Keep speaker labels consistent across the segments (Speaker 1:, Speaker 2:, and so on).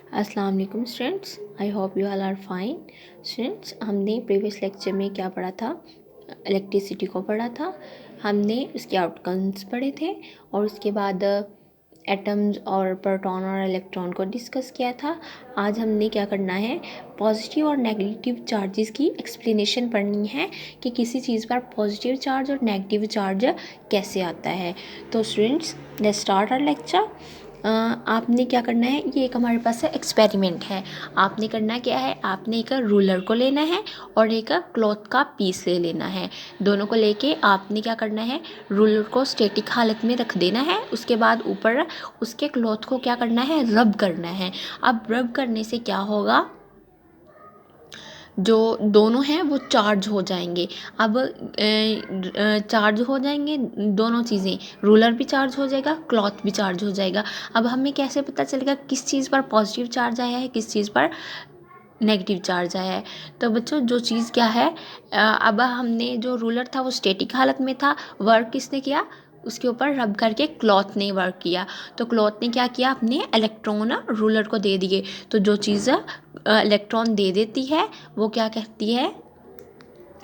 Speaker 1: अस्सलाम वालेकुम students, I hope you all are fine. Students, हमने प्रीवियस लेक्चर में क्या पढ़ा था? इलेक्ट्रिसिटी को पढ़ा था। हमने उसके आउटकम्स पढ़े थे और उसके बाद एटम्स और प्रोटॉन और इलेक्ट्रॉन को डिस्कस किया था। आज हमने क्या करना है, पॉजिटिव और नेगेटिव चार्जेस की एक्सप्लेनेशन पढ़नी है कि किसी चीज़ पर पॉजिटिव चार्ज और नेगेटिव चार्ज कैसे आता है। तो students, let's start our lecture. आपने क्या करना है, ये एक हमारे पास एक्सपेरिमेंट है। आपने करना क्या है, आपने एक रूलर को लेना है और एक क्लॉथ का पीस ले लेना है। दोनों को लेके आपने क्या करना है, रूलर को स्टैटिक हालत में रख देना है। उसके बाद ऊपर उसके क्लॉथ को क्या करना है, रब करना है। अब रब करने से क्या होगा, जो दोनों हैं वो चार्ज हो जाएंगे। अब चार्ज हो जाएंगे दोनों चीज़ें, रूलर भी चार्ज हो जाएगा, क्लॉथ भी चार्ज हो जाएगा। अब हमें कैसे पता चलेगा किस चीज़ पर पॉजिटिव चार्ज आया है, किस चीज़ पर नेगेटिव चार्ज आया है? तो बच्चों, जो चीज़ क्या है, अब हमने जो रूलर था वो स्टैटिक हालत में था, वर्क किसने किया, उसके ऊपर रब करके क्लॉथ ने वर्क किया। तो क्लॉथ ने क्या किया, अपने इलेक्ट्रॉन रूलर को दे दिए। तो जो चीज़ इलेक्ट्रॉन दे देती है वो क्या कहती है,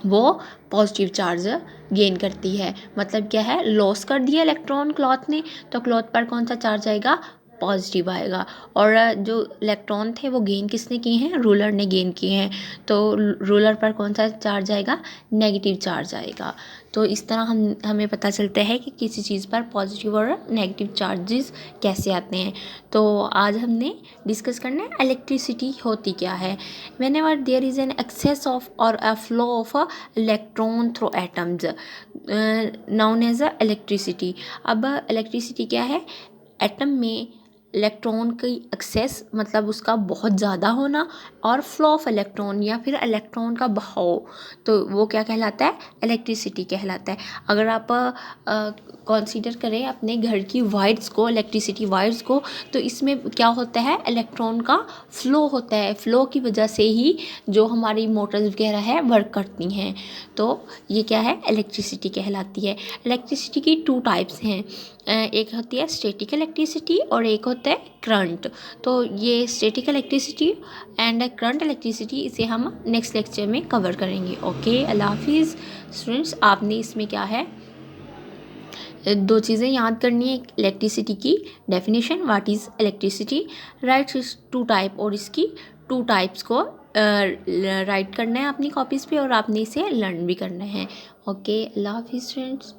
Speaker 1: वो पॉजिटिव चार्ज गेन करती है। मतलब क्या है, लॉस कर दिया इलेक्ट्रॉन क्लॉथ ने, तो क्लॉथ पर कौन सा चार्ज आएगा, पॉजिटिव आएगा। और जो इलेक्ट्रॉन थे वो गेन किसने किए हैं, रूलर ने गेन किए हैं। तो रूलर पर कौन सा चार्ज आएगा, नेगेटिव चार्ज आएगा। तो इस तरह हमें पता चलता है कि किसी चीज़ पर पॉजिटिव और नेगेटिव चार्जेस कैसे आते हैं। तो आज हमने डिस्कस करना है इलेक्ट्रिसिटी होती क्या है। Whenever there is an excess of or a flow of electron through atoms known as electricity. अब इलेक्ट्रिसिटी क्या है, एटम में इलेक्ट्रॉन की एक्सेस मतलब उसका बहुत ज़्यादा होना, और फ्लो ऑफ इलेक्ट्रॉन या फिर इलेक्ट्रॉन का बहाव, तो वो क्या कहलाता है, इलेक्ट्रिसिटी कहलाता है। अगर आप कंसीडर करें अपने घर की वायर्स को, इलेक्ट्रिसिटी वायर्स को, तो इसमें क्या होता है, इलेक्ट्रॉन का फ्लो होता है। फ्लो की वजह से ही जो हमारी मोटर्स वगैरह है वर्क करती हैं। तो ये क्या है, इलेक्ट्रिसिटी कहलाती है। इलेक्ट्रिसिटी की 2 टाइप्स हैं, एक होती है स्टैटिक इलेक्ट्रिसिटी और एक होता है करंट। तो ये static electricity and current electricity, इसे हम नेक्स्ट लेक्चर में कवर करेंगे। ओके, अल्लाह हाफिज़। स्टूडेंट्स, आपने इसमें क्या है, 2 चीज़ें याद करनी है। इलेक्ट्रिसिटी की definition, what is electricity, right 2 type, और इसकी 2 टाइप्स को राइट करना है अपनी कॉपीज़ पे, और आपने इसे लर्न भी करना है। ओके, अल्लाह हाफिज़ स्टूडेंट्स।